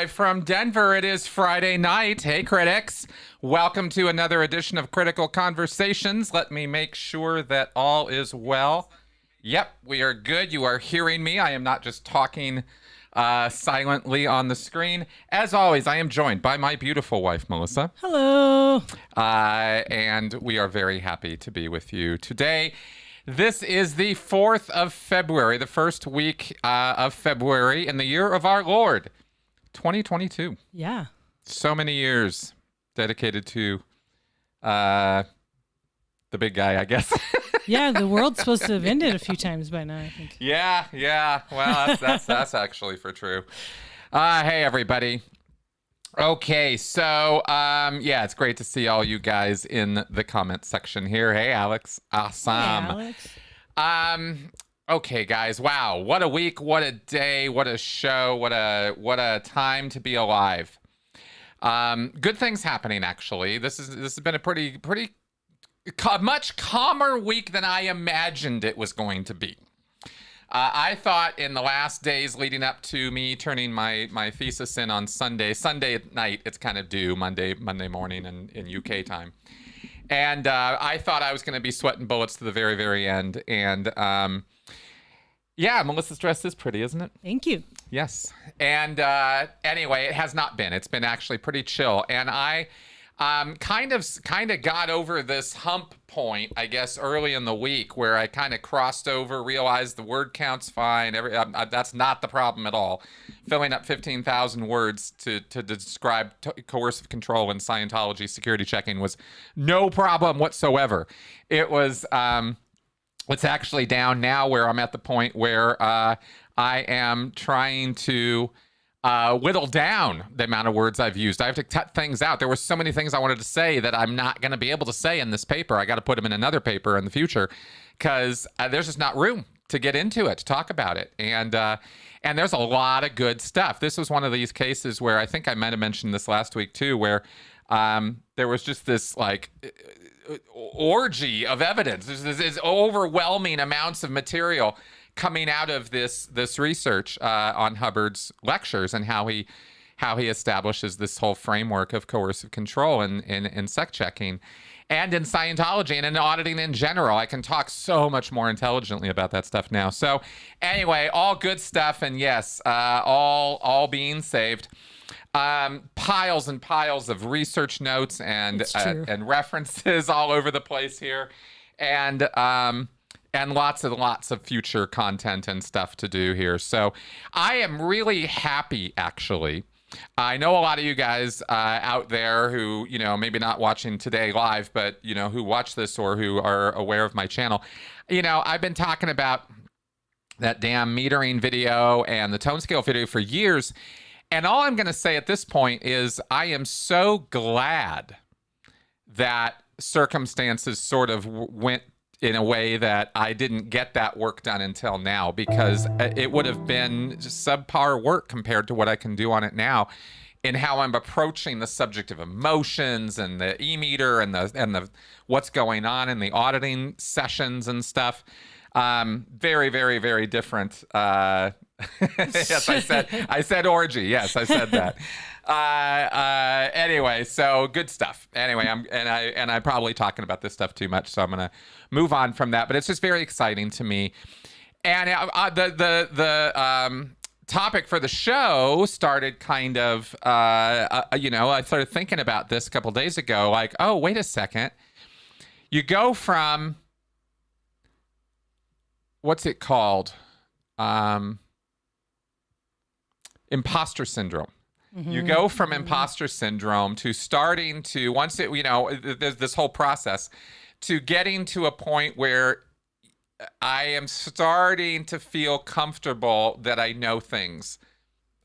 live from Denver. It is Friday night. Hey, critics. Welcome to another edition of Critical Conversations. Let me make sure that all is well. Yep, we are good. You are hearing me. I am not just talking silently on the screen. As always, I am joined by my beautiful wife, Melissa. Hello. And we are very happy to be with you today. This is the 4th of February, the first week of February in the year of our Lord, 2022. Yeah. So many years dedicated to the big guy, I guess. Yeah, the world's supposed to have ended a few times by now, I think. Yeah. Well, that's actually for true. Hey, everybody. Okay, so, yeah, it's great to see all you guys in the comment section here. Hey, Alex. Awesome. Hey, Alex. Okay, guys. Wow. What a week. What a day. What a show. What a time to be alive. Good things happening, actually. This has been a pretty much calmer week than I imagined it was going to be. I thought in the last days leading up to me turning my thesis in on Sunday night, it's kind of due Monday morning in UK time. And I thought I was going to be sweating bullets to the very, very end. And yeah, Melissa's dress is pretty, isn't it? Thank you. Yes. And anyway, it has not been. It's been actually pretty chill. And I kind of got over this hump point, I guess, early in the week where I kind of crossed over, realized the word count's fine. That's not the problem at all. Filling up 15,000 words to describe coercive control and Scientology security checking was no problem whatsoever. It was, it's actually down now where I'm at the point where I am trying to whittle down the amount of words I've used. I have to cut things out. There were so many things I wanted to say that I'm not going to be able to say in this paper. I got to put them in another paper in the future because there's just not room to get into it, to talk about it. And there's a lot of good stuff. This was one of these cases where I think I might have mentioned this last week too, where there was just this like orgy of evidence. There's this overwhelming amounts of material coming out of this research on Hubbard's lectures and how he establishes this whole framework of coercive control in sect checking and in Scientology and in auditing in general. I can talk so much more intelligently about that stuff now. So anyway, all good stuff, and yes, all being saved. Piles and piles of research notes and references all over the place here, and lots and lots of future content and stuff to do here. So I am really happy, actually. I know a lot of you guys out there who, maybe not watching today live, but, who watch this or who are aware of my channel. I've been talking about that damn metering video and the tone scale video for years. And all I'm going to say at this point is I am so glad that circumstances sort of went in a way that I didn't get that work done until now, because it would have been just subpar work compared to what I can do on it now in how I'm approaching the subject of emotions and the e-meter and the what's going on in the auditing sessions and stuff. Very, very, very different. Yes, I said orgy. Yes, I said that. Anyway, so good stuff. Anyway, I'm probably talking about this stuff too much, so I'm gonna move on from that. But it's just very exciting to me. And the topic for the show started kind of, I started thinking about this a couple days ago. Like, oh, wait a second. You go from what's it called? Imposter syndrome. Mm-hmm. You go from imposter syndrome to starting to, once it, there's this whole process to getting to a point where I am starting to feel comfortable that I know things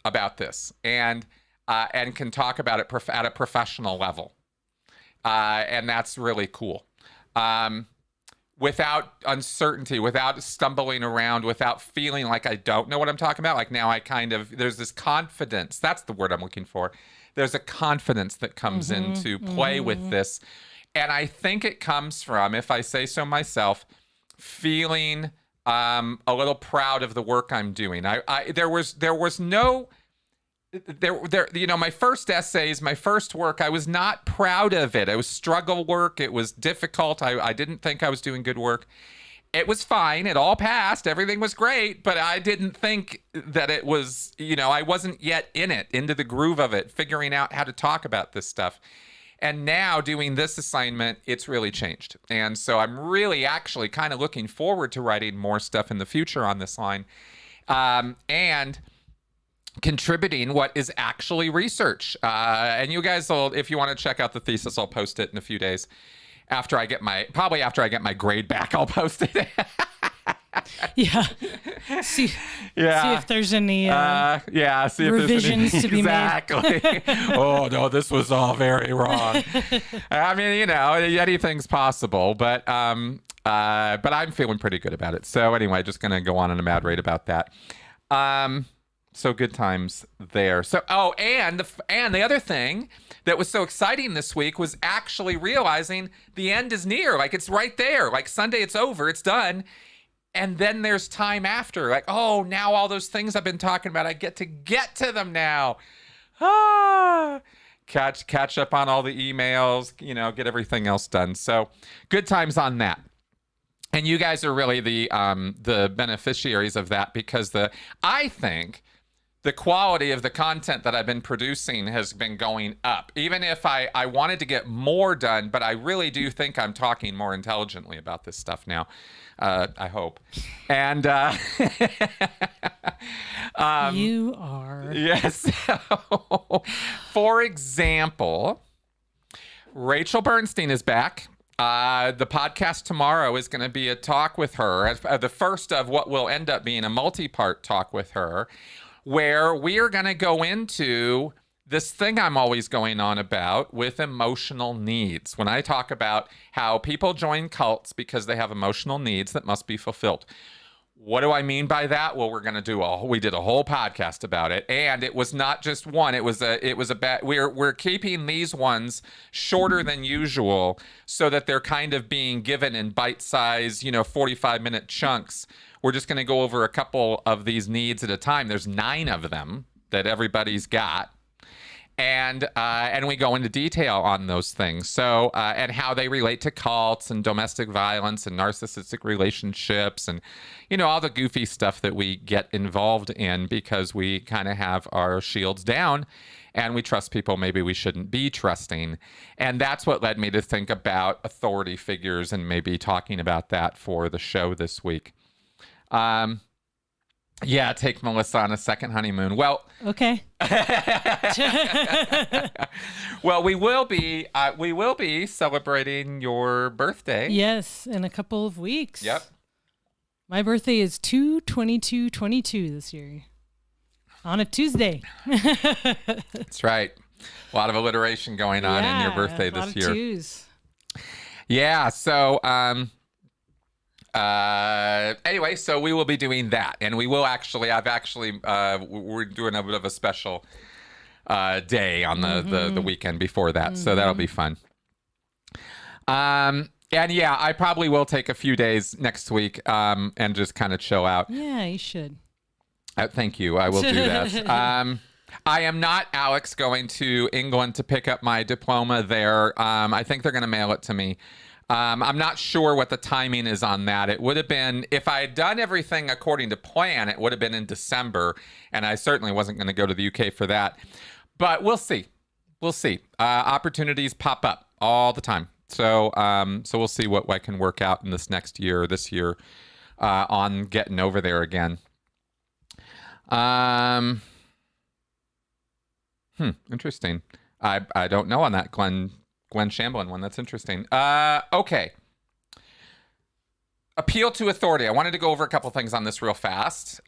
about this and can talk about it at a professional level. And that's really cool. Without uncertainty, without stumbling around, without feeling like I don't know what I'm talking about. Like now there's this confidence. That's the word I'm looking for. There's a confidence that comes into play with this. And I think it comes from, if I say so myself, feeling a little proud of the work I'm doing. There was no my first essays, my first work, I was not proud of it. It was struggle work. It was difficult. I didn't think I was doing good work. It was fine. It all passed. Everything was great, but I didn't think that it was, I wasn't yet into the groove of it, figuring out how to talk about this stuff. And now doing this assignment, it's really changed. And so I'm really actually kind of looking forward to writing more stuff in the future on this line. And contributing what is actually research. And you guys will, if you want to check out the thesis, I'll post it in a few days. After I get my grade back, I'll post it. Yeah. See if there's any see if revisions there's any, to be exactly. Oh no, this was all very wrong. I mean, anything's possible, but I'm feeling pretty good about it. So anyway, just gonna go on a mad rate about that. So good times there. So and the other thing that was so exciting this week was actually realizing the end is near. Like it's right there. Like Sunday, it's over. It's done. And then there's time after. Like, oh, now all those things I've been talking about, I get to them now. Catch up on all the emails. Get everything else done. So good times on that. And you guys are really the beneficiaries of that because I think the quality of the content that I've been producing has been going up. Even if I wanted to get more done, but I really do think I'm talking more intelligently about this stuff now. I hope. And you are. Yes. For example, Rachel Bernstein is back. The podcast tomorrow is going to be a talk with her, the first of what will end up being a multi-part talk with her, where we are going to go into this thing I'm always going on about with emotional needs. When I talk about how people join cults because they have emotional needs that must be fulfilled. What do I mean by that? Well, we did a whole podcast about it, and it was not just one. We're keeping these ones shorter than usual so that they're kind of being given in bite-sized, 45-minute chunks. We're just going to go over a couple of these needs at a time. There's 9 of them that everybody's got. And we go into detail on those things. So, and how they relate to cults and domestic violence and narcissistic relationships and, all the goofy stuff that we get involved in because we kind of have our shields down and we trust people maybe we shouldn't be trusting. And that's what led me to think about authority figures and maybe talking about that for the show this week. Yeah, take Melissa on a second honeymoon. Well, okay. Well, we will be celebrating your birthday. Yes, in a couple of weeks. Yep. My birthday is 2/22/22 this year. On a Tuesday. That's right. A lot of alliteration going on in your birthday this year. Twos. Yeah, so anyway, so we will be doing that, and we will we're doing a bit of a special day on the weekend before that, so that'll be fun. And yeah, I probably will take a few days next week and just kind of chill out. Yeah, you should. Thank you. I will do that. I am not, Alex, going to England to pick up my diploma there. I think they're going to mail it to me. I'm not sure what the timing is on that. It would have been, if I had done everything according to plan, it would have been in December, and I certainly wasn't going to go to the UK for that. But we'll see. We'll see. Opportunities pop up all the time. So we'll see what I can work out in this year, on getting over there again. Interesting. I don't know on that Glenn Shamblin one. That's interesting. Okay. Appeal to authority. I wanted to go over a couple things on this real fast.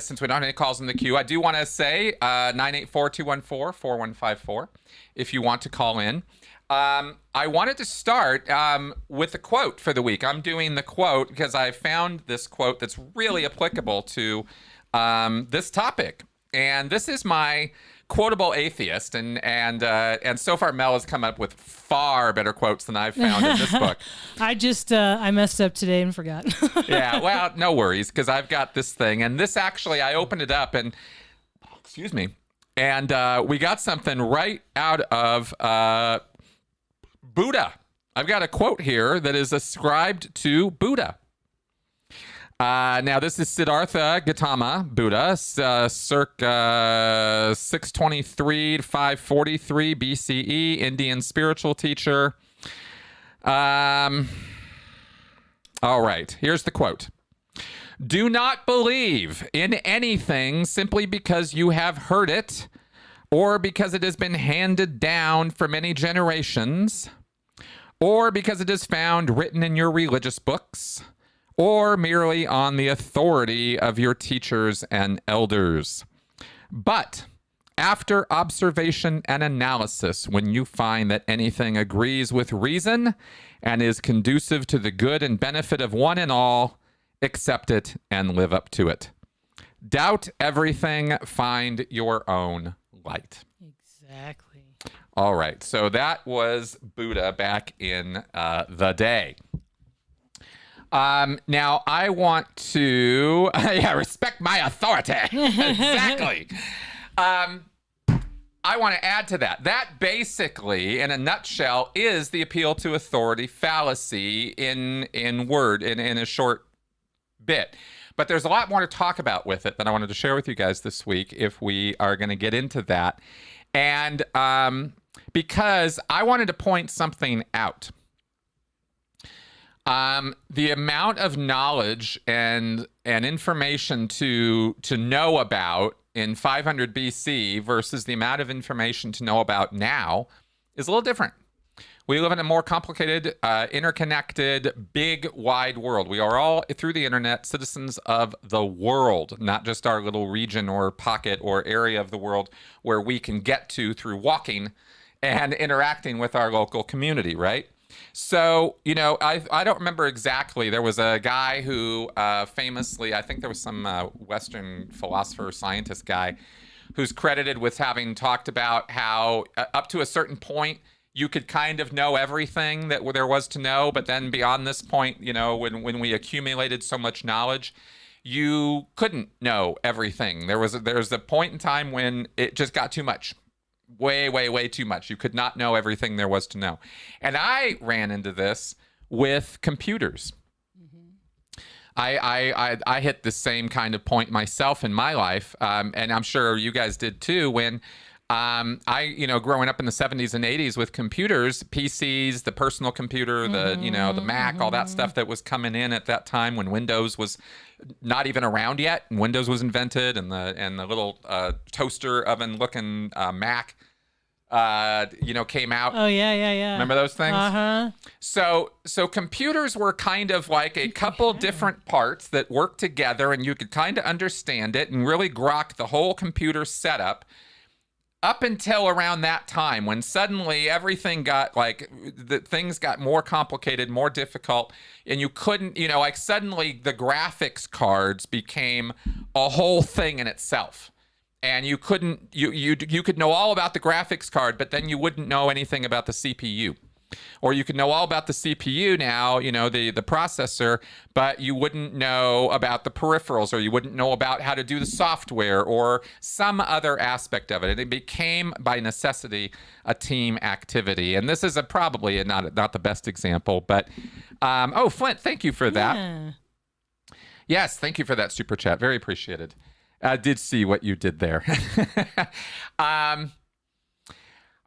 Since we don't have any calls in the queue, I do want to say 984-214-4154 if you want to call in. I wanted to start with a quote for the week. I'm doing the quote because I found this quote that's really applicable to this topic. And this is my quotable atheist, and so far Mel has come up with far better quotes than I've found in this book. I messed up today and forgot. Yeah, well, no worries, because I've got this thing, and this actually, I opened it up, and excuse me, And we got something right out of Buddha. I've got a quote here that is ascribed to Buddha. Now, this is Siddhartha Gautama Buddha, circa 623 to 543 BCE, Indian spiritual teacher. All right, here's the quote. Do not believe in anything simply because you have heard it or because it has been handed down for many generations or because it is found written in your religious books or merely on the authority of your teachers and elders. But after observation and analysis, when you find that anything agrees with reason and is conducive to the good and benefit of one and all, accept it and live up to it. Doubt everything, find your own light. Exactly. All right, so that was Buddha back in the day. Now I want to, respect my authority. Exactly. I want to add to that. That basically, in a nutshell, is the appeal to authority fallacy in a short bit. But there's a lot more to talk about with it that I wanted to share with you guys this week if we are going to get into that. And because I wanted to point something out. The amount of knowledge and information to know about in 500 BC versus the amount of information to know about now is a little different. We live in a more complicated, interconnected, big, wide world. We are all, through the internet, citizens of the world, not just our little region or pocket or area of the world where we can get to through walking and interacting with our local community, right? So, I don't remember exactly. There was a guy who famously, I think there was some Western philosopher or scientist guy who's credited with having talked about how up to a certain point, you could kind of know everything that there was to know. But then beyond this point, when we accumulated so much knowledge, you couldn't know everything. There's a point in time when it just got too much. Way, way, way too much. You could not know everything there was to know. And I ran into this with computers. Mm-hmm. I hit the same kind of point myself in my life, and I'm sure you guys did too, when growing up in the 70s and 80s with computers, PCs, the personal computer, the Mac, all that stuff that was coming in at that time when Windows was not even around yet, and Windows was invented, and the little toaster oven looking Mac came out. Oh yeah. Remember those things? Uh-huh. So computers were kind of like a couple different parts that worked together, and you could kind of understand it and really grok the whole computer setup. Up until around that time, when suddenly everything got things got more complicated, more difficult, and you couldn't, suddenly the graphics cards became a whole thing in itself. And you couldn't, you could know all about the graphics card, but then you wouldn't know anything about the CPU. Or you could know all about the CPU now, the processor, but you wouldn't know about the peripherals, or you wouldn't know about how to do the software or some other aspect of it. And it became, by necessity, a team activity. And this is probably not the best example, but Flint, thank you for that. Yeah. Yes, thank you for that super chat. Very appreciated. I did see what you did there.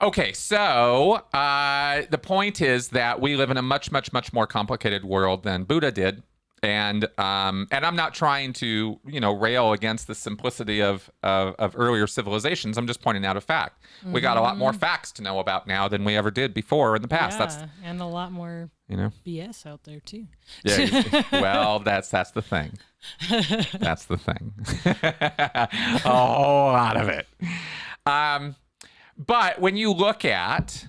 Okay, so the point is that we live in a much, much, much more complicated world than Buddha did, and I'm not trying to rail against the simplicity of earlier civilizations. I'm just pointing out a fact. Mm-hmm. We got a lot more facts to know about now than we ever did before in the past. Yeah, and a lot more BS out there too. Yeah, well, that's the thing. That's the thing. A whole lot of it. But when you look at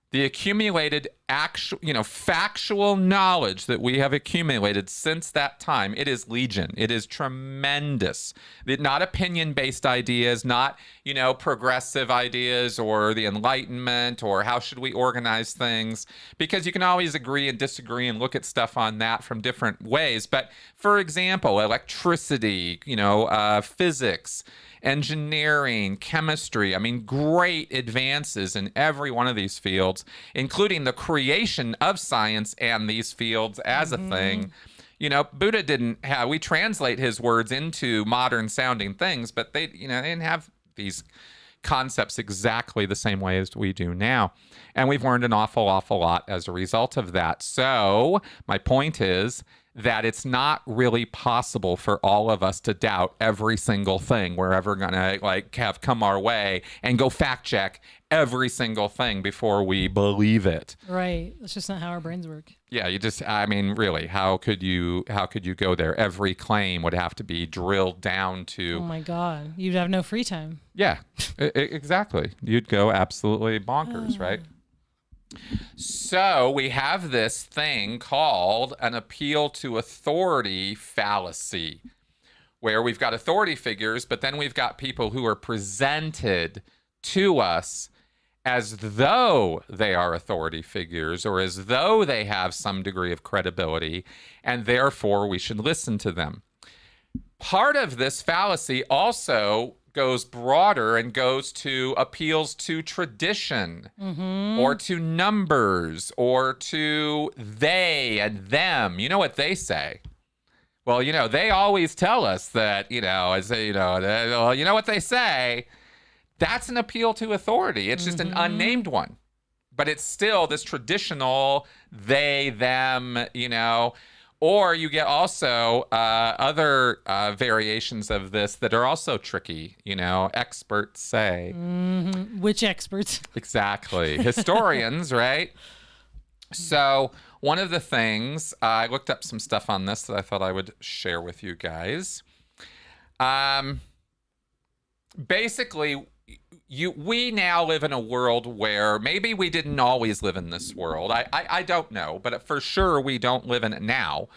the accumulated factual knowledge that we have accumulated since that time, it is legion. It is tremendous. Not opinion-based ideas, not, progressive ideas or the Enlightenment or how should we organize things, because you can always agree and disagree and look at stuff on that from different ways. But for example, electricity, physics, engineering, chemistry. I mean, great advances in every one of these fields, including the creation of science and these fields as a thing. You know, Buddha didn't have, we translate his words into modern sounding things, but they, you know, they didn't have these concepts exactly the same way as we do now. And we've learned an awful lot as a result of that. So my point is that it's not really possible for all of us to doubt every single thing we're ever gonna like have come our way and go fact check every single thing before we believe it. Right. That's just not how our brains work. Yeah, you just, I mean, really, how could you go there? Every claim would have to be drilled down to. Oh my God. You'd have no free time. Yeah, exactly. You'd go absolutely bonkers, right? So we have this thing called an appeal to authority fallacy, where we've got authority figures, but then we've got people who are presented to us as though they are authority figures or as though they have some degree of credibility, and therefore we should listen to them. Part of this fallacy also goes broader and goes to appeals to tradition or to numbers or to they and them. You know what they say? Well, you know, they always tell us that, you know, as you know, well, you know what they say? That's an appeal to authority. It's just an unnamed one. But it's still this traditional they, them, you know. Or you get also other variations of this that are also tricky, you know, experts say. Which experts? Exactly. Historians, right? So one of the things, I looked up some stuff on this that I thought I would share with you guys. Basically, we now live in a world where maybe we didn't always live in this world. I don't know, but for sure we don't live in it now.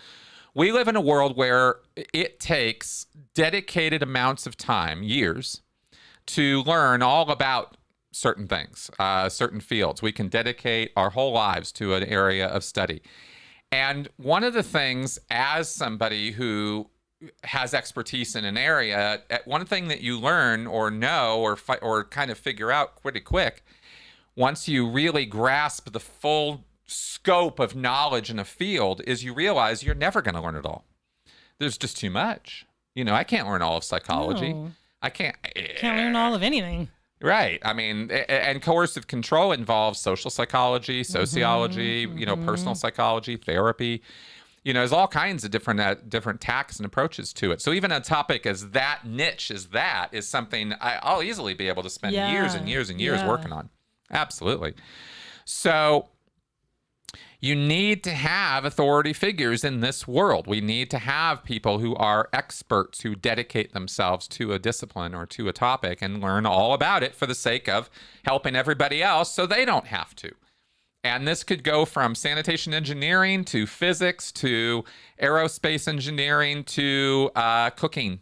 We live in a world where it takes dedicated amounts of time, years, to learn all about certain things, certain fields. We can dedicate our whole lives to an area of study. And one of the things, as somebody who has expertise in an area, one thing that you learn or know or kind of figure out pretty quick, once you really grasp the full scope of knowledge in a field, is you realize you're never going to learn it all. There's just too much. You know, I can't learn all of psychology. No. I can't learn all of anything. Right. I mean, and coercive control involves social psychology, sociology, you know, personal psychology, therapy. You know, there's all kinds of different tacks and approaches to it. So even a topic as that niche as that is something I'll easily be able to spend years and years and years working on. Absolutely. So you need to have authority figures in this world. We need to have people who are experts who dedicate themselves to a discipline or to a topic and learn all about it for the sake of helping everybody else so they don't have to. And this could go from sanitation engineering to physics to aerospace engineering to cooking,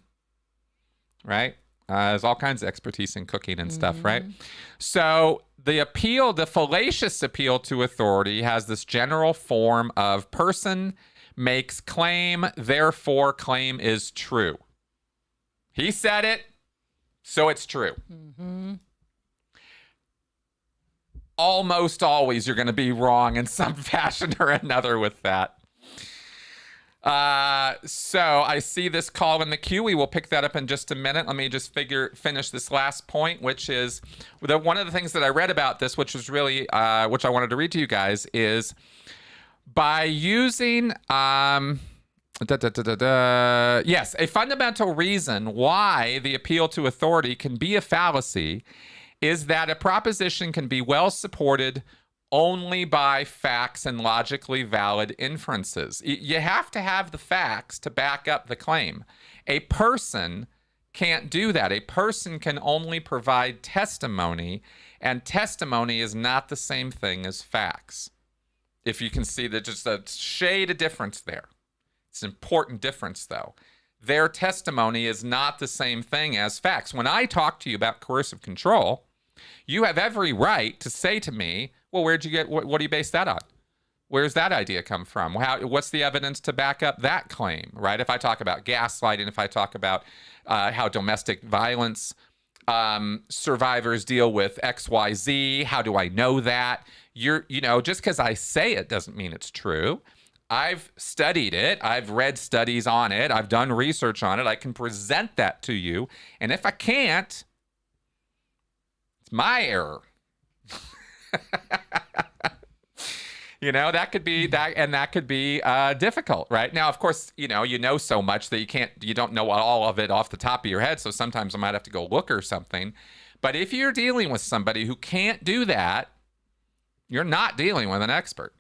right? There's all kinds of expertise in cooking and stuff, right? So the fallacious appeal to authority has this general form of person makes claim, therefore claim is true. He said it, so it's true. Almost always you're going to be wrong in some fashion or another with that. So I see this call in the queue. We will pick that up in just a minute. Let me just finish this last point, which is one of the things that I read about this, which was really, which I wanted to read to you guys, is by using, yes, a fundamental reason why the appeal to authority can be a fallacy is that a proposition can be well supported only by facts and logically valid inferences. You have to have the facts to back up the claim. A person can't do that. A person can only provide testimony, and testimony is not the same thing as facts. If you can see that, just a shade of difference there. It's an important difference, though. Their testimony is not the same thing as facts. When I talk to you about coercive control, you have every right to say to me, well, where'd you get, what do you base that on? Where's that idea come from? What's the evidence to back up that claim, right? If I talk about gaslighting, if I talk about how domestic violence survivors deal with XYZ, how do I know that? Just because I say it doesn't mean it's true. I've studied it. I've read studies on it. I've done research on it. I can present that to you. And if I can't, it's my error. That could be that, and that could be difficult, right? Now, of course, you know so much that you don't know all of it off the top of your head. So sometimes I might have to go look or something. But if you're dealing with somebody who can't do that, you're not dealing with an expert.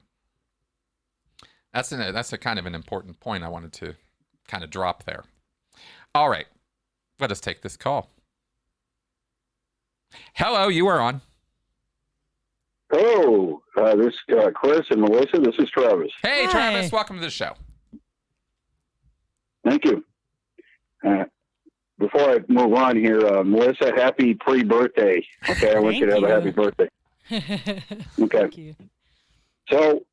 That's a kind of an important point I wanted to kind of drop there. All right, let us take this call. Hello, you are on. Oh, this Chris and Melissa. This is Travis. Hey, Hi. Travis, welcome to the show. Thank you. Before I move on here, Melissa, happy pre-birthday. Okay, I want you to have a happy birthday. Okay. Thank you. So,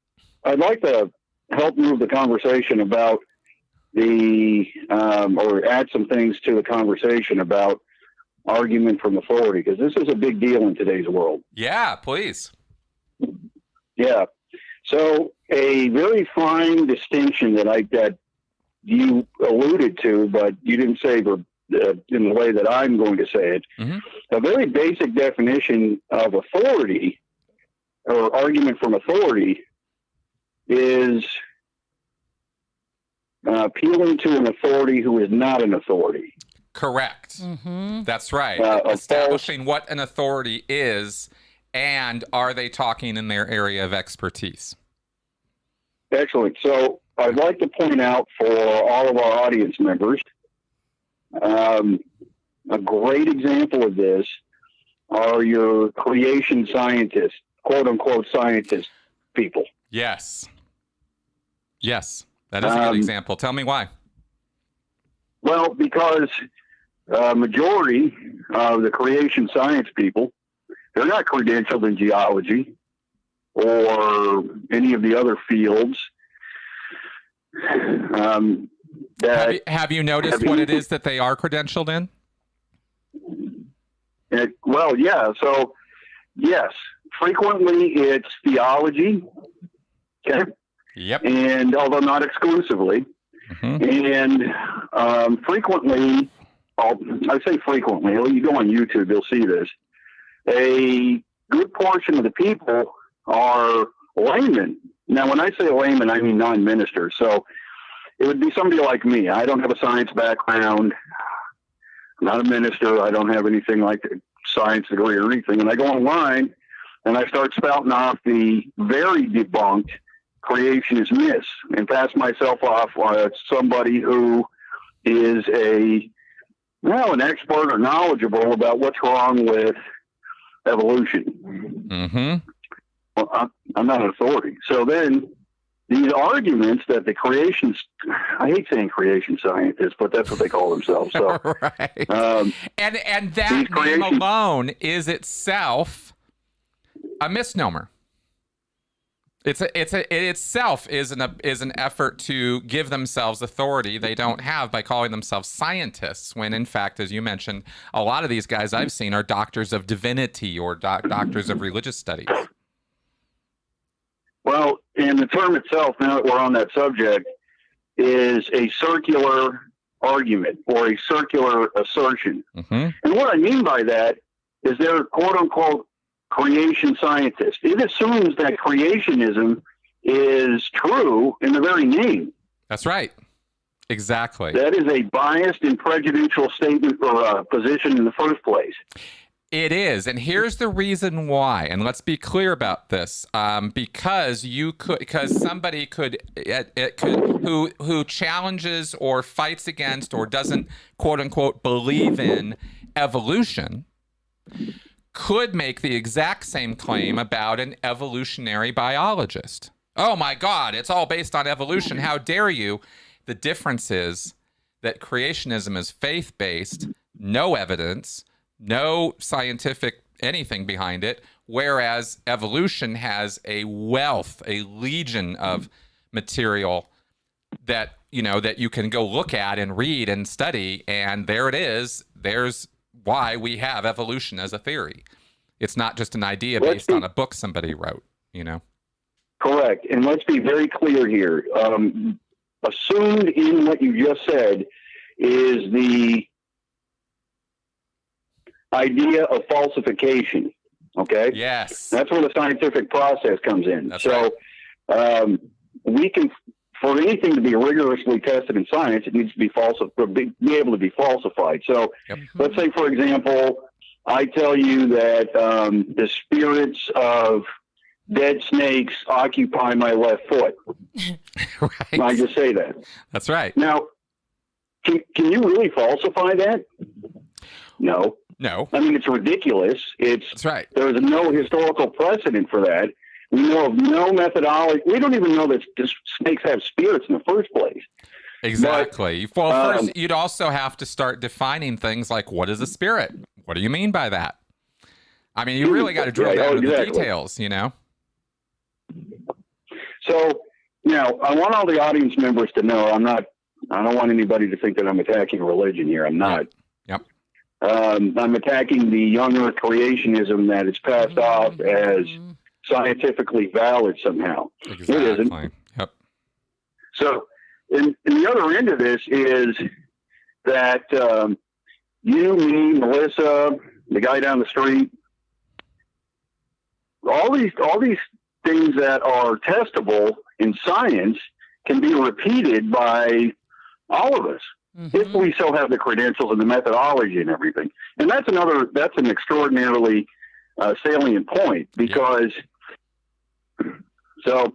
I'd like to help move the conversation about or add some things to the conversation about argument from authority, because this is a big deal in today's world. Yeah, please. Yeah. So a very fine distinction that you alluded to, but you didn't say in the way that I'm going to say it. Mm-hmm. A very basic definition of authority or argument from authority is appealing to an authority who is not an authority. Correct. Mm-hmm. That's right. Of Establishing what an authority is, and are they talking in their area of expertise? Excellent. So I'd like to point out for all of our audience members, a great example of this are your creation scientists, quote unquote scientist people. Yes. Yes. That is a good example. Tell me why. Well, because majority of the creation science people, they're not credentialed in geology or any of the other fields. Have you noticed what it is that they are credentialed in? Well, yeah. So, yes, frequently it's theology. Okay. Yep. And although not exclusively, and frequently, I say frequently, you go on YouTube, you'll see this. A good portion of the people are laymen. Now, when I say layman, I mean non-ministers. So it would be somebody like me. I don't have a science background. I'm not a minister. I don't have anything like a science degree or anything. And I go online and I start spouting off the very debunked creationist myths and pass myself off as somebody who is an expert or knowledgeable about what's wrong with evolution. Mm-hmm. Well, I'm not an authority. So then these arguments that I hate saying creation scientists, but that's what they call themselves. So, right. And that name alone is itself a misnomer. It itself is an effort to give themselves authority they don't have by calling themselves scientists, when in fact, as you mentioned, a lot of these guys I've seen are doctors of divinity or doctors of religious studies. Well, and the term itself, now that we're on that subject, is a circular argument or a circular assertion. Mm-hmm. And what I mean by that is they're quote unquote creation scientist. It assumes that creationism is true in the very name. That's right. Exactly. That is a biased and prejudicial statement or position in the first place. It is, and here's the reason why. And let's be clear about this, because somebody could who challenges or fights against or doesn't quote unquote believe in evolution could make the exact same claim about an evolutionary biologist. Oh my God, it's all based on evolution. How dare you? The difference is that creationism is faith-based, no evidence, no scientific anything behind it, whereas evolution has a wealth, a legion of material that that you can go look at and read and study, and there it is. There's why we have evolution as a theory. It's not just an idea based on a book somebody wrote, Correct. And let's be very clear here. Assumed in what you just said is the idea of falsification. Okay? Yes. That's where the scientific process comes in. That's so right. We can, for anything to be rigorously tested in science, it needs to be be able to be falsified. So let's say, for example, I tell you that the spirits of dead snakes occupy my left foot. Right. I just say that. That's right. Now, can you really falsify that? No. No. I mean, it's ridiculous. That's right. There's no historical precedent for that. We know of no methodology. We don't even know that snakes have spirits in the first place. Exactly. But, well, first, you'd also have to start defining things like, what is a spirit? What do you mean by that? I mean, you really got to drill down to the details, So, I want all the audience members to know I don't want anybody to think that I'm attacking religion here. I'm not. Yep. I'm attacking the young earth creationism that is passed off as scientifically valid somehow. Exactly. It isn't. Yep. So, and the other end of this is that you, me, Melissa, the guy down the street, all these things that are testable in science can be repeated by all of us if we so have the credentials and the methodology and everything. And that's an extraordinarily salient point because. So,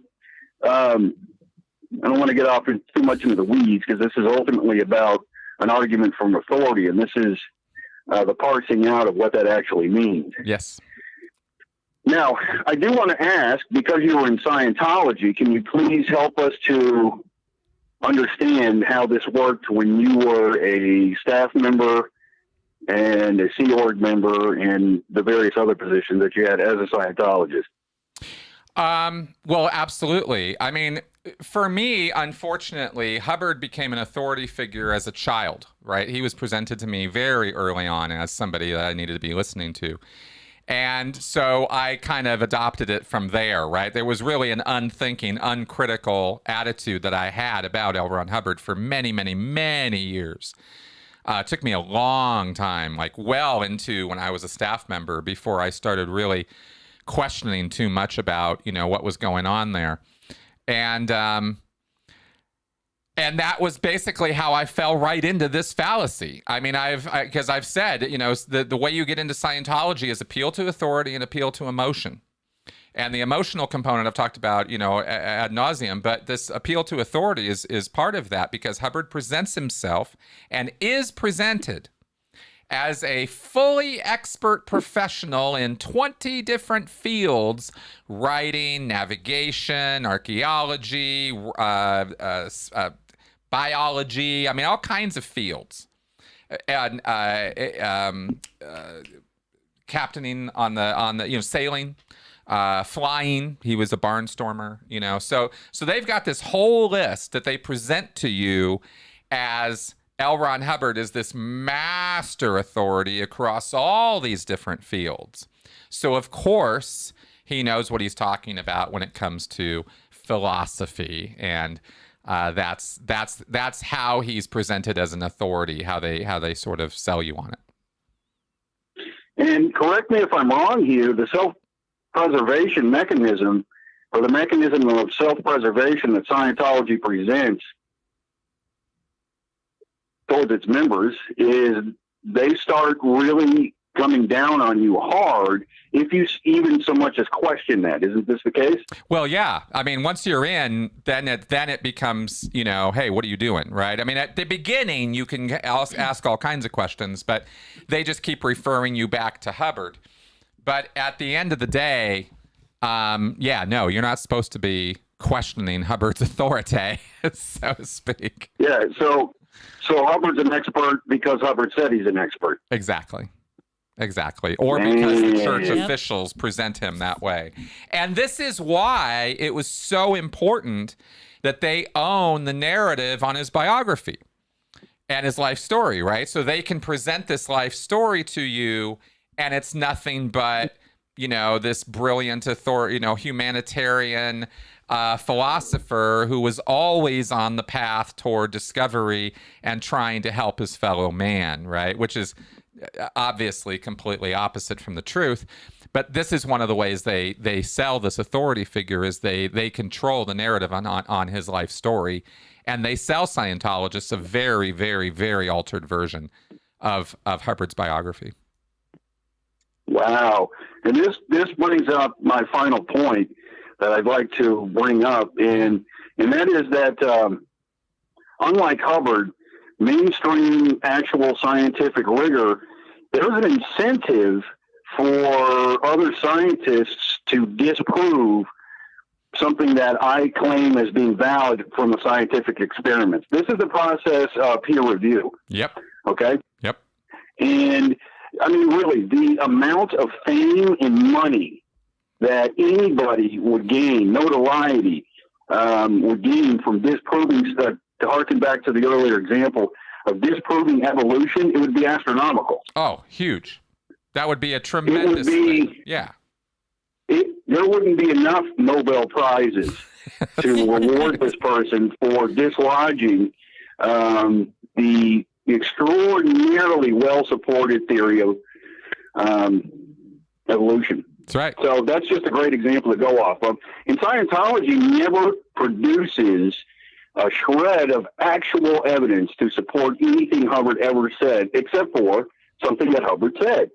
I don't want to get off too much into the weeds because this is ultimately about an argument from authority, and this is the parsing out of what that actually means. Yes. Now, I do want to ask, because you were in Scientology, can you please help us to understand how this worked when you were a staff member and a Sea Org member and the various other positions that you had as a Scientologist? Well, absolutely. I mean, for me, unfortunately, Hubbard became an authority figure as a child, right? He was presented to me very early on as somebody that I needed to be listening to. And so I kind of adopted it from there, right? There was really an unthinking, uncritical attitude that I had about L. Ron Hubbard for many, many, many years. It took me a long time, like well into when I was a staff member, before I started really questioning too much about, what was going on there. And that was basically how I fell right into this fallacy. I mean, because I've said, the way you get into Scientology is appeal to authority and appeal to emotion. And the emotional component I've talked about, ad nauseum, but this appeal to authority is part of that, because Hubbard presents himself and is presented as a fully expert professional in 20 different fields: writing, navigation, archaeology, biology, I mean, all kinds of fields. And captaining on the sailing, flying, he was a barnstormer, So they've got this whole list that they present to you as L. Ron Hubbard is this master authority across all these different fields. So, of course, he knows what he's talking about when it comes to philosophy, and that's how he's presented as an authority, how they sort of sell you on it. And correct me if I'm wrong here, the self-preservation mechanism, or the mechanism of self-preservation that Scientology presents towards its members, is they start really coming down on you hard if you even so much as question that. Isn't this the case? Well, yeah. I mean, once you're in, then it becomes, hey, what are you doing, right? I mean, at the beginning, you can ask all kinds of questions, but they just keep referring you back to Hubbard. But at the end of the day, no, you're not supposed to be questioning Hubbard's authority, so to speak. Yeah, so Hubbard's an expert because Hubbard said he's an expert. Exactly. exactly. Or because the church Yep. officials present him that way. And this is why it was so important that they own the narrative on his biography and his life story, right? So they can present this life story to you, and it's nothing but, this brilliant humanitarian philosopher who was always on the path toward discovery and trying to help his fellow man, right? Which is obviously completely opposite from the truth. But this is one of the ways they sell this authority figure, is they control the narrative on his life story, and they sell Scientologists a very, very, very altered version of Hubbard's biography. Wow. And this brings up my final point that I'd like to bring up, and that is that unlike Hubbard, mainstream actual scientific rigor, there's an incentive for other scientists to disprove something that I claim as being valid from a scientific experiment. This is the process of peer review. Yep. Okay? Yep. And, I mean, really, the amount of fame and money that anybody would gain, notoriety, would gain from disproving, to harken back to the earlier example of disproving evolution, it would be astronomical. Oh, huge. That would be a tremendous thing. Yeah. There wouldn't be enough Nobel Prizes to reward this person for dislodging the extraordinarily well-supported theory of evolution. That's right. So that's just a great example to go off of. And Scientology never produces a shred of actual evidence to support anything Hubbard ever said, except for something that Hubbard said.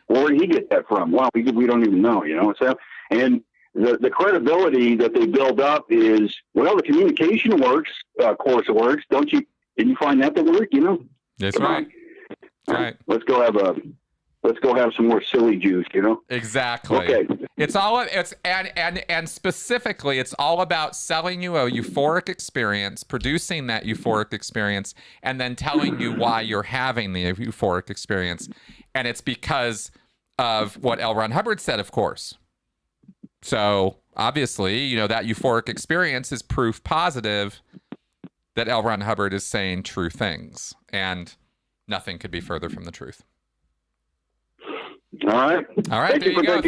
Where did he get that from? Well, we don't even know, So, and the credibility that they build up is, well, the communication works, course works. Did you find that to work? That's Come right. on. That's right. Let's go have some more silly juice, Exactly. Okay. And specifically, it's all about selling you a euphoric experience, producing that euphoric experience, and then telling you why you're having the euphoric experience. And it's because of what L. Ron Hubbard said, of course. So obviously, that euphoric experience is proof positive that L. Ron Hubbard is saying true things, and nothing could be further from the truth. All right. There you go.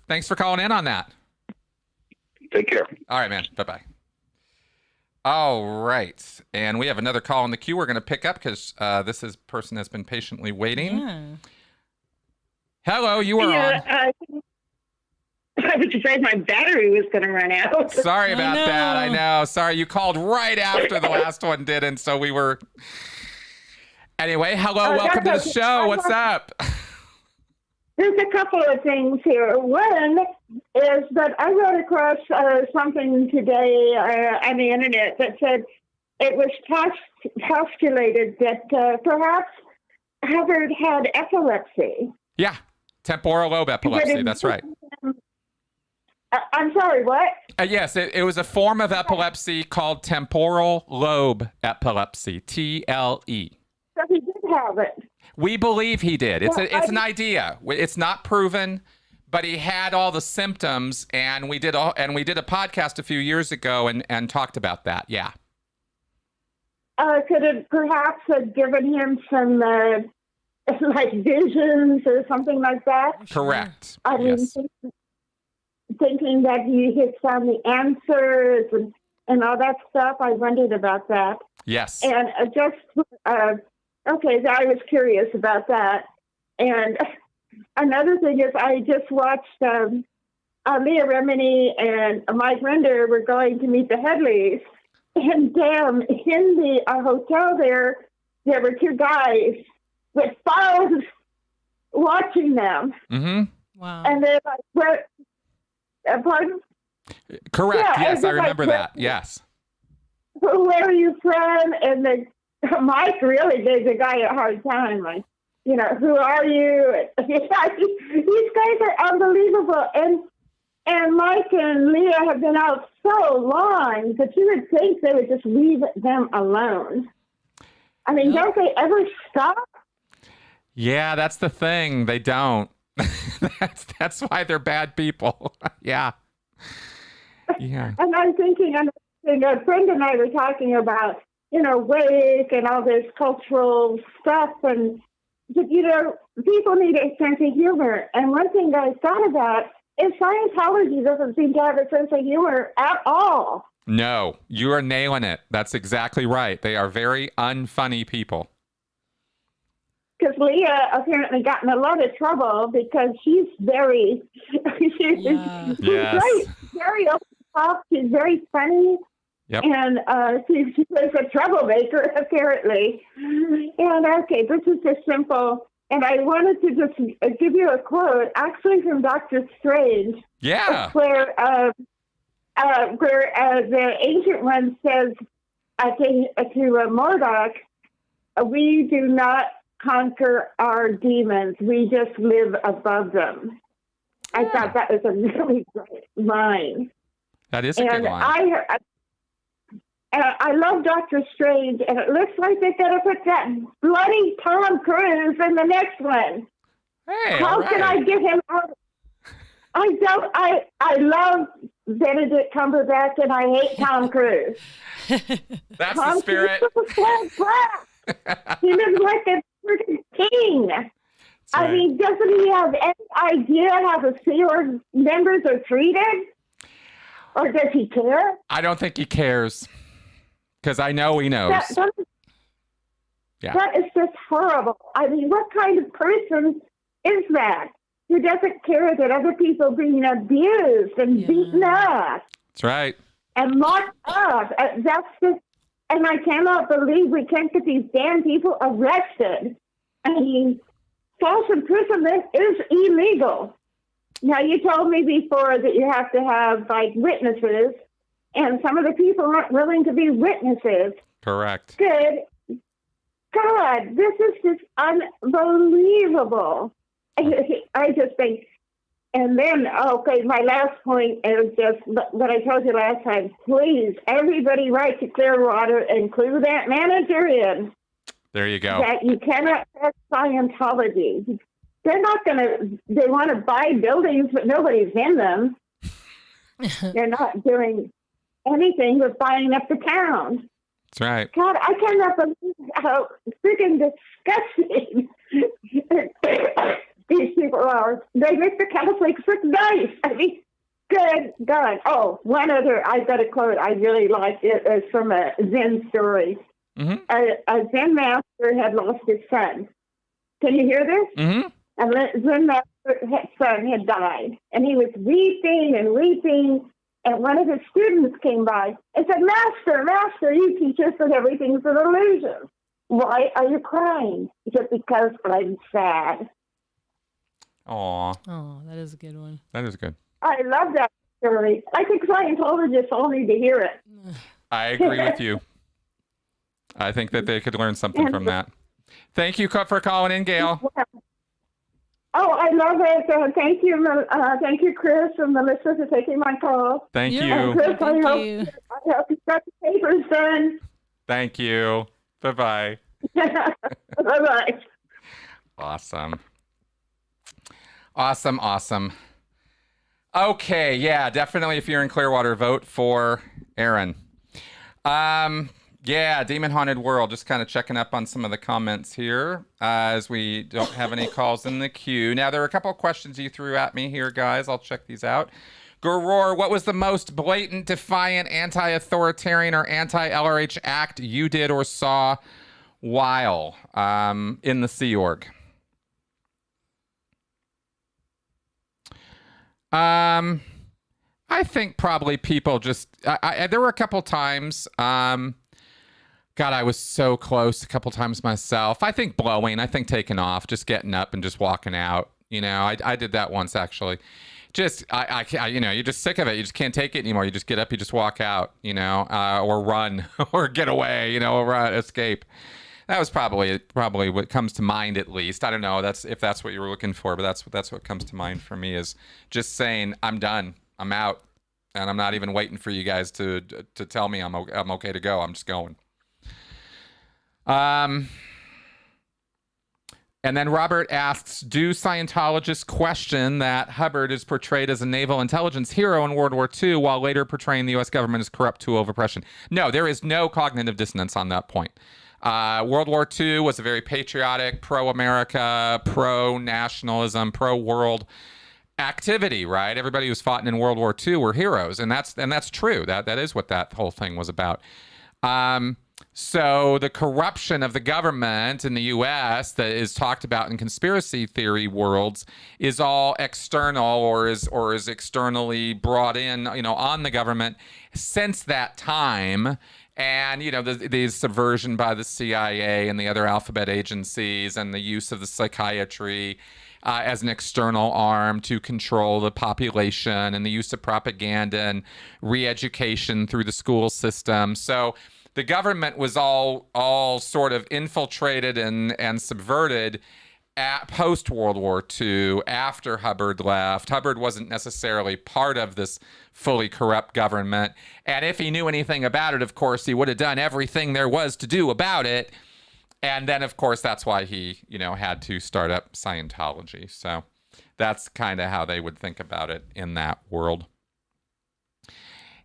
Thanks for calling in on that. Take care. All right, man. Bye-bye. All right. And we have another call in the queue we're going to pick up because this person has been patiently waiting. Yeah. Hello, you are on. I was afraid my battery was going to run out. Sorry about that. I know. Sorry, you called right after the last one did, and so we were... Anyway, hello, welcome to the show. What's up? There's a couple of things here. One is that I ran across something today on the internet that said it was postulated that perhaps Hubbard had epilepsy. Yeah, temporal lobe epilepsy. That's right. I'm sorry, what? Yes, it was a form of epilepsy called temporal lobe epilepsy, TLE. So he did have it. We believe he did. It's an idea. It's not proven, but he had all the symptoms, and we did a podcast a few years ago and talked about that. Yeah. Could it perhaps have given him some like visions or something like that? Correct. I mean, yes. Thinking that he had found the answers and all that stuff. I wondered about that. Yes. And okay, I was curious about that. And another thing is I just watched Leah Remini and Mike Render were going to meet the Headleys. And damn, in the hotel there were two guys with phones watching them. Mm-hmm. Wow. And they're like, what? Pardon? Correct. Yeah, yes, I remember like, that. Yes. Where are you from? And Mike really gave the guy a hard time. Like, who are you? These guys are unbelievable. And Mike and Leah have been out so long that you would think they would just leave them alone. I mean, don't they ever stop? Yeah, that's the thing. They don't. That's why they're bad people. Yeah. Yeah. And I'm thinking, a friend and I were talking about, wake and all this cultural stuff. And, people need a sense of humor. And one thing I thought about is Scientology doesn't seem to have a sense of humor at all. No, you are nailing it. That's exactly right. They are very unfunny people. Because Leah apparently got in a lot of trouble because she's very, Yes. very open top. She's very funny. Yep. And she was a troublemaker, apparently. And okay, this is just simple. And I wanted to just give you a quote, actually from Dr. Strange. Yeah. Where the Ancient One says to Mordok, we do not conquer our demons. We just live above them. Yeah. I thought that was a really great line. That is a good line. I love Doctor Strange, and it looks like they're going to put that bloody Tom Cruise in the next one. Hey, how can I get him out? I love Benedict Cumberbatch, and I hate Tom Cruise. That's the spirit. He looks like a freaking king. Right. I mean, doesn't he have any idea how the Sea Org members are treated? Or does he care? I don't think he cares. Because I know he knows. That is just horrible. I mean, what kind of person is that? Who doesn't care that other people are being abused and beaten up? That's right. And locked up. That's just, and I cannot believe we can't get these damn people arrested. I mean, false imprisonment is illegal. Now, you told me before that you have to have, witnesses, and some of the people aren't willing to be witnesses. Correct. Good God, this is just unbelievable. I just think, and then, okay, my last point is just what I told you last time. Please, everybody write to Clearwater and clue that manager in. There you go. That you cannot trust Scientology. They're not going to, they want to buy buildings, but nobody's in them. They're not doing anything but buying up the town. That's right. God, I cannot believe how freaking disgusting these people are. They make the Catholics look nice. I mean, good God. Oh, one other, I've got a quote I really like. It is from a Zen story. Mm-hmm. A Zen master had lost his son. Can you hear this? Mm-hmm. And Zen master's son had died. And he was weeping and weeping. And one of his students came by and said, Master, you teach us that everything's an illusion. Why are you crying? He said, because I'm sad. Aw. Oh, that is a good one. That is good. I love that story. I think Scientologists all need to hear it. I agree with you. I think that they could learn something from that. Thank you for calling in, Gail. Oh, I love it. Thank you, Chris and Melissa, for taking my call. Thank you. Chris, Thank I you. hope you got the papers done. Thank you. Bye-bye. Bye-bye. Awesome. Okay, yeah, definitely if you're in Clearwater, vote for Aaron. Yeah, Demon Haunted World, just kind of checking up on some of the comments here as we don't have any calls in the queue. Now, there are a couple of questions you threw at me here, guys. I'll check these out. Guror, what was the most blatant, defiant, anti-authoritarian, or anti-LRH act you did or saw while in the Sea Org? I think probably people just... there were a couple times... God, I was so close a couple times myself. I think blowing, I think taking off, just getting up and just walking out. You know, I did that once actually. Just, you know, you're just sick of it. You just can't take it anymore. You just get up, you just walk out, you know, or run or get away, you know, or escape. That was probably what comes to mind, at least. I don't know if that's what you were looking for, but that's what comes to mind for me, is just saying, I'm done, I'm out, and I'm not even waiting for you guys to tell me I'm okay to go. I'm just going. And then Robert asks, do Scientologists question that Hubbard is portrayed as a naval intelligence hero in World War II while later portraying the U.S. government as corrupt tool of oppression? No, there is no cognitive dissonance on that point. World War II was a very patriotic, pro-America, pro-nationalism, pro-world activity, right? Everybody who's fought in World War II were heroes, and that's true. That is what that whole thing was about. So the corruption of the government in the U.S. that is talked about in conspiracy theory worlds is all external, or is externally brought in, on the government since that time. And, the subversion by the CIA and the other alphabet agencies, and the use of the psychiatry as an external arm to control the population, and the use of propaganda and re-education through the school system. So the government was all sort of infiltrated and subverted at post-World War II, after Hubbard left. Hubbard wasn't necessarily part of this fully corrupt government. And if he knew anything about it, of course, he would have done everything there was to do about it. And then, of course, that's why he, had to start up Scientology. So that's kind of how they would think about it in that world.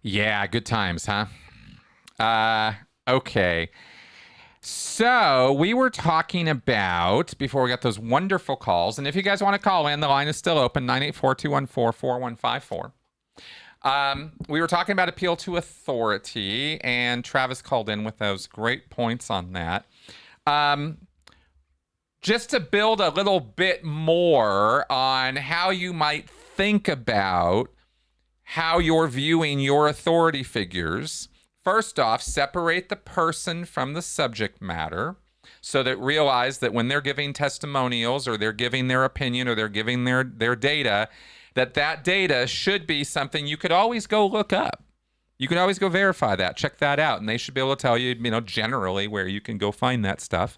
Yeah, good times, huh? Okay. So we were talking about, before we got those wonderful calls, and if you guys want to call in, the line is still open, 984-214-4154. We were talking about appeal to authority, and Travis called in with those great points on that. Just to build a little bit more on how you might think about how you're viewing your authority figures. First off, separate the person from the subject matter, so that realize that when they're giving testimonials, or they're giving their opinion, or they're giving their data, that data should be something you could always go look up. You can always go verify that, check that out, and they should be able to tell you, generally where you can go find that stuff.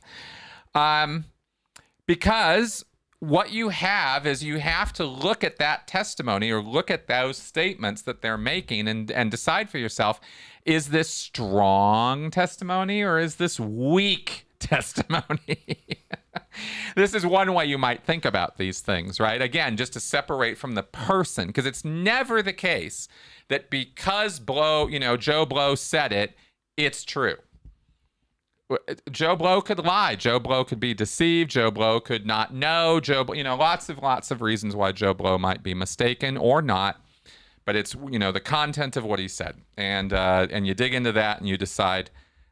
Because what you have is you have to look at that testimony, or look at those statements that they're making, and decide for yourself, is this strong testimony or is this weak testimony? This is one way you might think about these things, right? Again, just to separate from the person, because it's never the case that because Joe Blow said it, it's true. Joe Blow could lie. Joe Blow could be deceived. Joe Blow could not know. Lots of reasons why Joe Blow might be mistaken or not. But it's, the content of what he said. And you dig into that and you decide,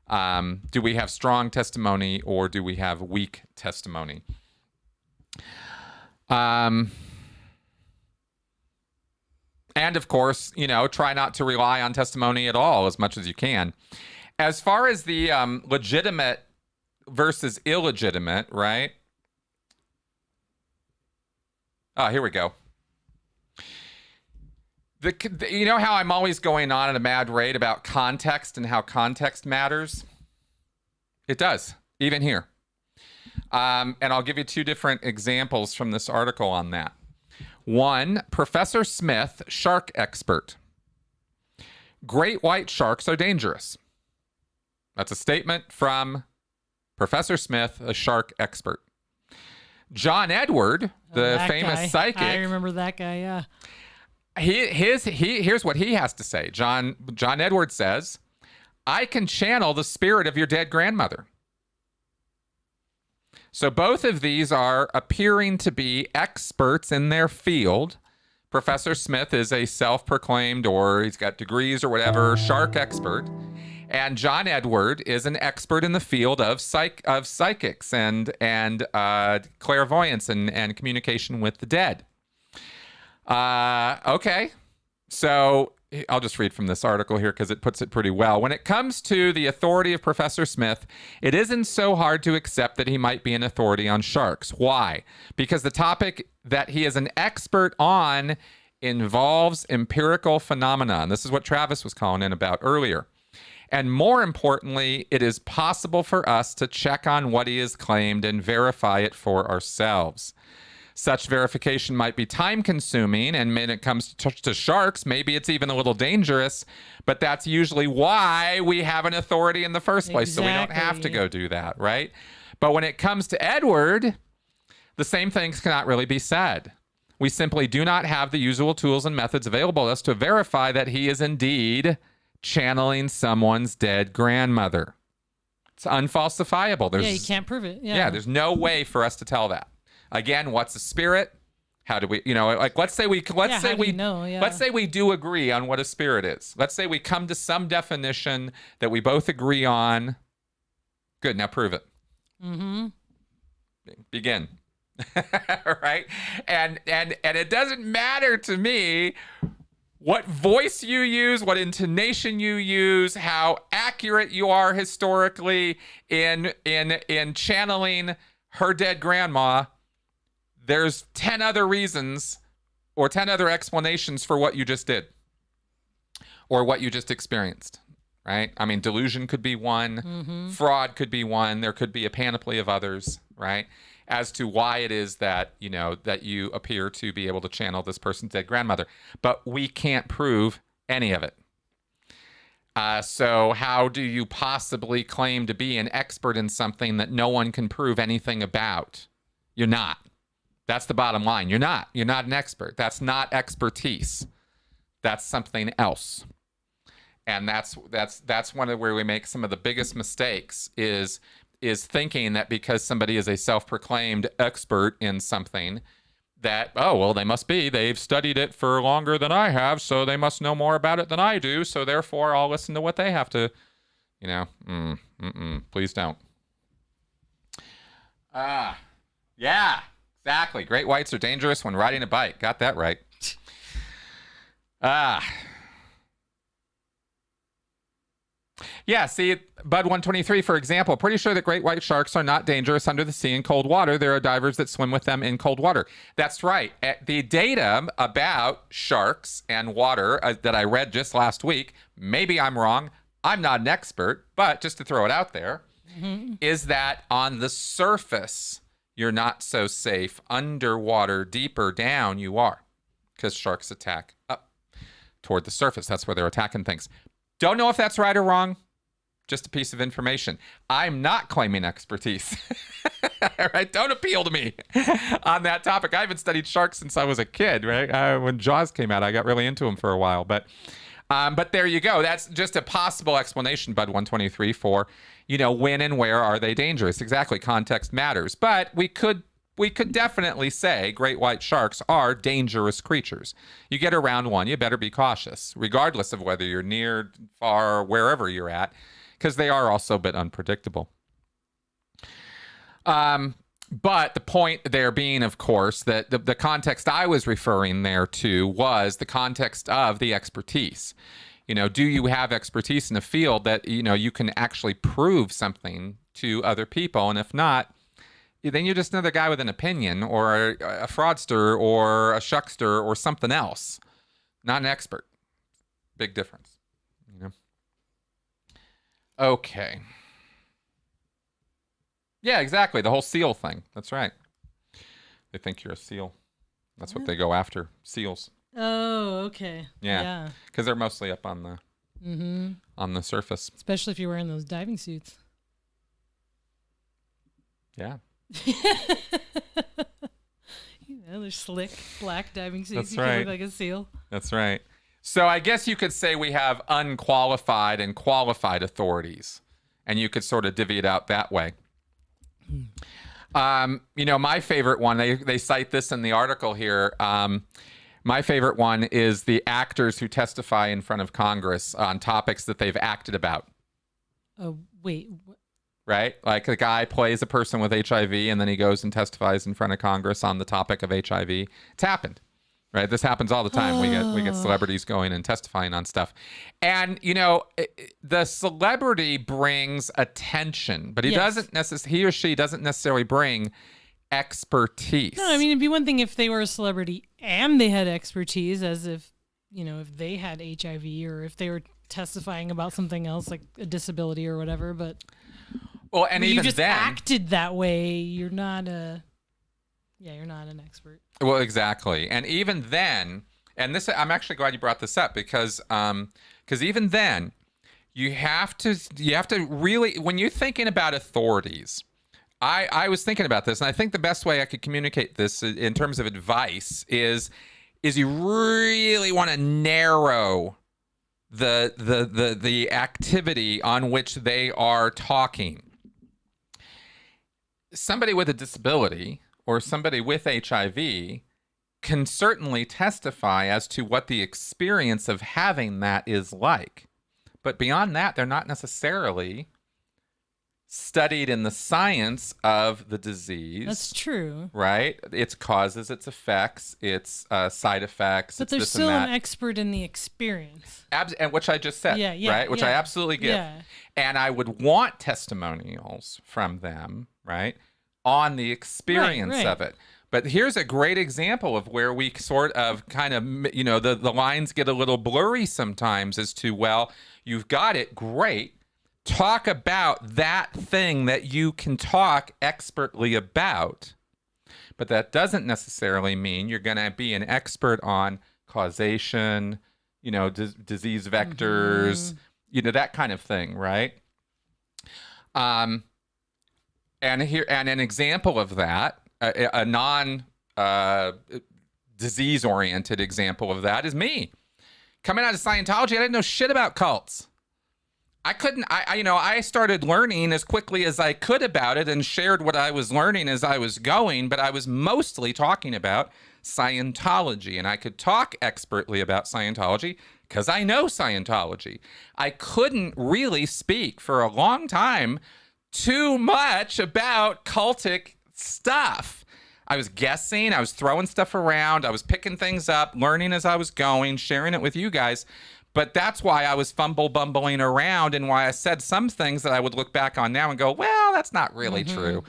do we have strong testimony or do we have weak testimony? And of course, try not to rely on testimony at all as much as you can. As far as the legitimate versus illegitimate, right? Oh, here we go. You know how I'm always going on at a mad rate about context and how context matters? It does, even here. And I'll give you two different examples from this article on that. One, Professor Smith, shark expert. Great white sharks are dangerous. That's a statement from Professor Smith, a shark expert. John Edward, the famous psychic. I remember that guy, yeah. Here's what he has to say. John Edwards says, I can channel the spirit of your dead grandmother. So both of these are appearing to be experts in their field. Professor Smith is a self-proclaimed, or he's got degrees or whatever, shark expert. And John Edward is an expert in the field of psychics and clairvoyance and communication with the dead. Okay, so I'll just read from this article here because it puts it pretty well. When it comes to the authority of Professor Smith, it isn't so hard to accept that he might be an authority on sharks. Why? Because the topic that he is an expert on involves empirical phenomena. And this is what Travis was calling in about earlier. And more importantly, it is possible for us to check on what he has claimed and verify it for ourselves. Such verification might be time-consuming, and when it comes to sharks, maybe it's even a little dangerous, but that's usually why we have an authority in the first place, so we don't have to go do that, right? But when it comes to Edward, The same things cannot really be said. We simply do not have the usual tools and methods available to us to verify that he is indeed channeling someone's dead grandmother. It's unfalsifiable. Yeah, you can't prove it. Yeah, there's no way for us to tell that. Again, what's a spirit? How do we, like, let's say we do agree on what a spirit is. Let's say we come to some definition that we both agree on. Good, now prove it. Mm-hmm. Begin. Right? And it doesn't matter to me what voice you use, what intonation you use, how accurate you are historically in channeling her dead grandma. There's 10 other reasons or 10 other explanations for what you just did or what you just experienced, right? I mean, delusion could be one, fraud could be one, there could be a panoply of others, right? As to why it is that, that you appear to be able to channel this person's dead grandmother. But we can't prove any of it. So how do you possibly claim to be an expert in something that no one can prove anything about? You're not. That's the bottom line. You're not. You're not an expert. That's not expertise. That's something else. And that's one of where we make some of the biggest mistakes is thinking that because somebody is a self-proclaimed expert in something that, oh, well, they've studied it for longer than I have, so they must know more about it than I do, so therefore I'll listen to what they have to, please don't. Yeah, exactly. Great whites are dangerous when riding a bike. Got that right. Yeah, see, Bud 123, for example, pretty sure that great white sharks are not dangerous under the sea in cold water. There are divers that swim with them in cold water. That's right. The data about sharks and water that I read just last week, maybe I'm wrong, I'm not an expert, but just to throw it out there, is that on the surface, you're not so safe. Underwater, deeper down, you are, because sharks attack up toward the surface. That's where they're attacking things. Don't know if that's right or wrong. Just a piece of information. I'm not claiming expertise. All right, don't appeal to me on that topic. I haven't studied sharks since I was a kid, right? When Jaws came out, I got really into them for a while. But there you go. That's just a possible explanation, Bud 123, for, when and where are they dangerous? Exactly, context matters. But we could definitely say great white sharks are dangerous creatures. You get around one, you better be cautious, regardless of whether you're near, far, wherever you're at, because they are also a bit unpredictable. But the point there being, of course, that the context I was referring there to was the context of the expertise. Do you have expertise in a field that, you can actually prove something to other people? And if not, then you're just another guy with an opinion or a fraudster or a shuckster or something else. Not an expert. Big difference. Okay. Yeah, exactly. The whole seal thing. That's right. They think you're a seal. That's what they go after. Seals. Oh, okay. Yeah. Because they're mostly up on the surface. Especially if you're wearing those diving suits. Yeah. They're slick black diving suits. That's you right. can look like a seal. That's right. So I guess you could say we have unqualified and qualified authorities, and you could sort of divvy it out that way. My favorite one, they cite this in the article here. My favorite one is the actors who testify in front of Congress on topics that they've acted about. Oh, wait. Right? Like the guy plays a person with HIV and then he goes and testifies in front of Congress on the topic of HIV. It's happened, right? This happens all the time. We get celebrities going and testifying on stuff. And, the celebrity brings attention, but he or she doesn't necessarily bring expertise. No, I mean, it'd be one thing if they were a celebrity and they had expertise, as if, if they had HIV or if they were testifying about something else like a disability or whatever, but... Well, and even you just then, acted that way. You're not an expert. Well, exactly. And even then, and this, I'm actually glad you brought this up because even then, you have to really, when you're thinking about authorities, I was thinking about this, and I think the best way I could communicate this in terms of advice is you really want to narrow the activity on which they are talking. Somebody with a disability or somebody with HIV can certainly testify as to what the experience of having that is like. But beyond that, they're not necessarily studied in the science of the disease. That's true. Right? Its causes, its effects, its side effects. But they're still an expert in the experience. And which I just said, right? Which I absolutely get. Yeah. And I would want testimonials from them, right, on the experience of it. But here's a great example of where we sort of kind of, the lines get a little blurry sometimes as to, well, you've got it, great. Talk about that thing that you can talk expertly about. But that doesn't necessarily mean you're going to be an expert on causation, disease vectors, that kind of thing, right? And an example of that, a non disease oriented example of that is me. Coming out of Scientology, I didn't know shit about cults. I started learning as quickly as I could about it and shared what I was learning as I was going, but I was mostly talking about Scientology, and I could talk expertly about Scientology because I know Scientology. I couldn't really speak for a long time too much about cultic stuff. I was guessing, I was throwing stuff around, I was picking things up, learning as I was going, sharing it with you guys. But that's why I was bumbling around, and why I said some things that I would look back on now and go, well, that's not really true.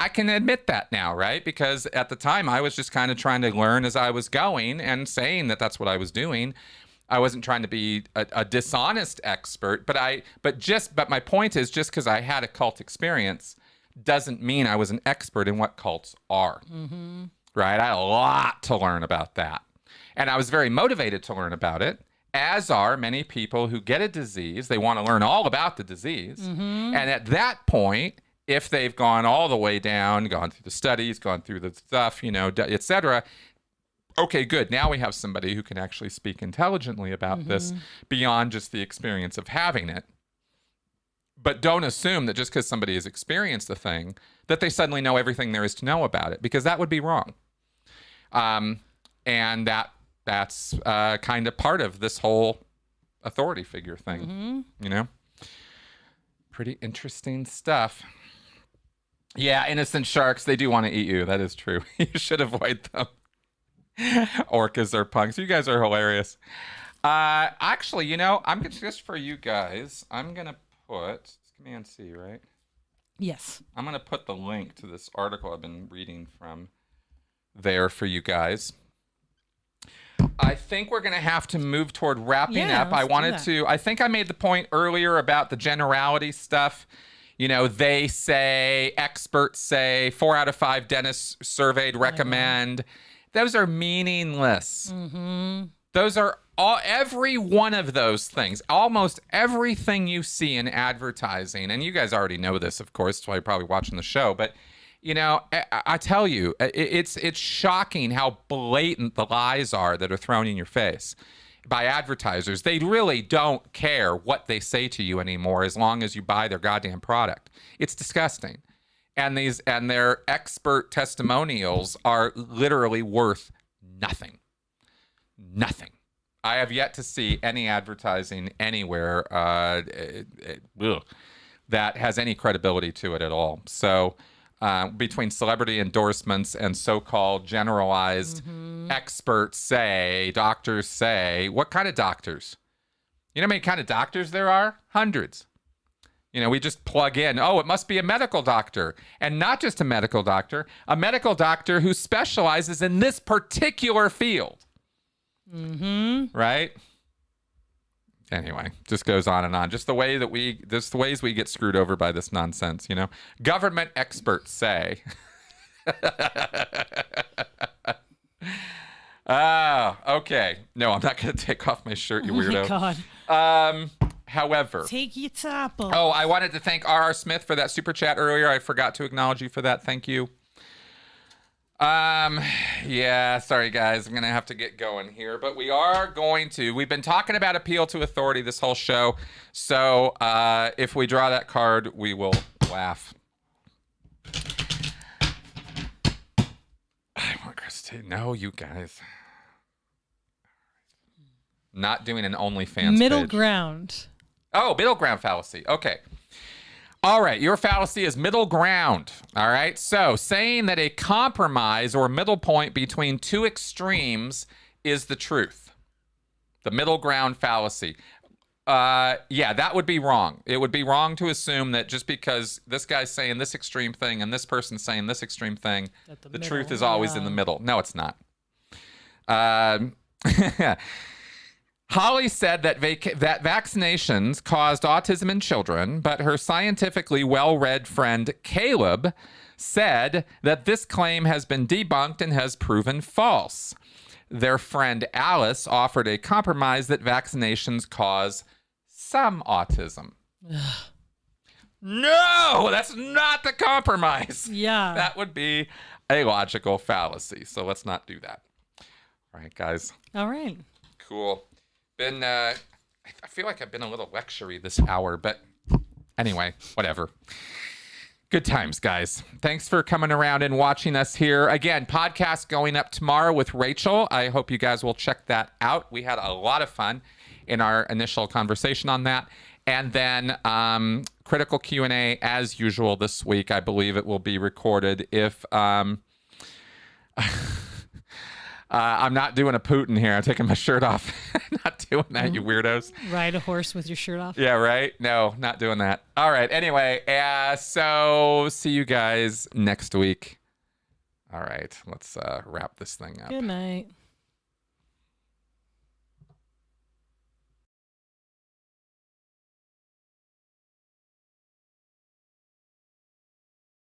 I can admit that now, right? Because at the time I was just kind of trying to learn as I was going and saying that that's what I was doing. I wasn't trying to be a dishonest expert, but my point is, just because I had a cult experience doesn't mean I was an expert in what cults are, right? I had a lot to learn about that. And I was very motivated to learn about it, as are many people who get a disease. They want to learn all about the disease. And at that point, if they've gone all the way down, gone through the studies, gone through the stuff, et cetera, okay, good. Now we have somebody who can actually speak intelligently about this beyond just the experience of having it. But don't assume that just because somebody has experienced a thing, that they suddenly know everything there is to know about it, because that would be wrong. And that's kind of part of this whole authority figure thing, Pretty interesting stuff. Yeah, innocent sharks, they do want to eat you. That is true. You should avoid them. Orcas are punks. You guys are hilarious. Actually, I'm just for you guys, I'm going to put, it's Command C, right? Yes. I'm going to put the link to this article I've been reading from there for you guys. I think we're going to have to move toward wrapping up. I think I made the point earlier about the generality stuff. They say, experts say, 4 out of 5 dentists surveyed recommend. Those are meaningless. Those are every one of those things, almost everything you see in advertising, and you guys already know this, of course, that's why you're probably watching the show, but I tell you, it's shocking how blatant the lies are that are thrown in your face by advertisers. They really don't care what they say to you anymore as long as you buy their goddamn product. It's disgusting. And their expert testimonials are literally worth nothing. Nothing. I have yet to see any advertising anywhere that has any credibility to it at all. So between celebrity endorsements and so-called generalized experts say, doctors say, what kind of doctors? You know how many kind of doctors there are? Hundreds. We just plug in, it must be a medical doctor. And not just a medical doctor who specializes in this particular field. Right? Anyway, just goes on and on. Just the ways we get screwed over by this nonsense, Government experts say. Okay. No, I'm not going to take off my shirt, you weirdo. Oh my God. However, take your top off. oh, I wanted to thank R.R. Smith for that super chat earlier. I forgot to acknowledge you for that. Thank you. Yeah, sorry guys, I'm gonna have to get going here, but we've been talking about appeal to authority this whole show, so if we draw that card, we will laugh. I want Christine. No, you guys. Not doing an OnlyFans Middle page. ground. Oh, middle ground fallacy. Okay. All right, your fallacy is middle ground. All right, so saying that a compromise or middle point between two extremes is the truth. The middle ground fallacy. Yeah, that would be wrong. It would be wrong to assume that just because this guy's saying this extreme thing and this person's saying this extreme thing, the truth is always in the middle. No, it's not. Holly said that vaccinations caused autism in children, but her scientifically well-read friend Caleb said that this claim has been debunked and has proven false. Their friend Alice offered a compromise that vaccinations cause some autism. No, that's not the compromise. Yeah. That would be a logical fallacy, so let's not do that. All right, guys. All right. Cool. I feel like I've been a little lectury this hour, but anyway, whatever. Good times, guys. Thanks for coming around and watching us here. Again, podcast going up tomorrow with Rachel. I hope you guys will check that out. We had a lot of fun in our initial conversation on that. And then critical Q&A as usual this week. I believe it will be recorded if... I'm not doing a Putin here. I'm taking my shirt off. Not doing that, you weirdos. Ride a horse with your shirt off. Yeah, right? No, not doing that. All right. Anyway, so see you guys next week. All right. Let's wrap this thing up. Good night.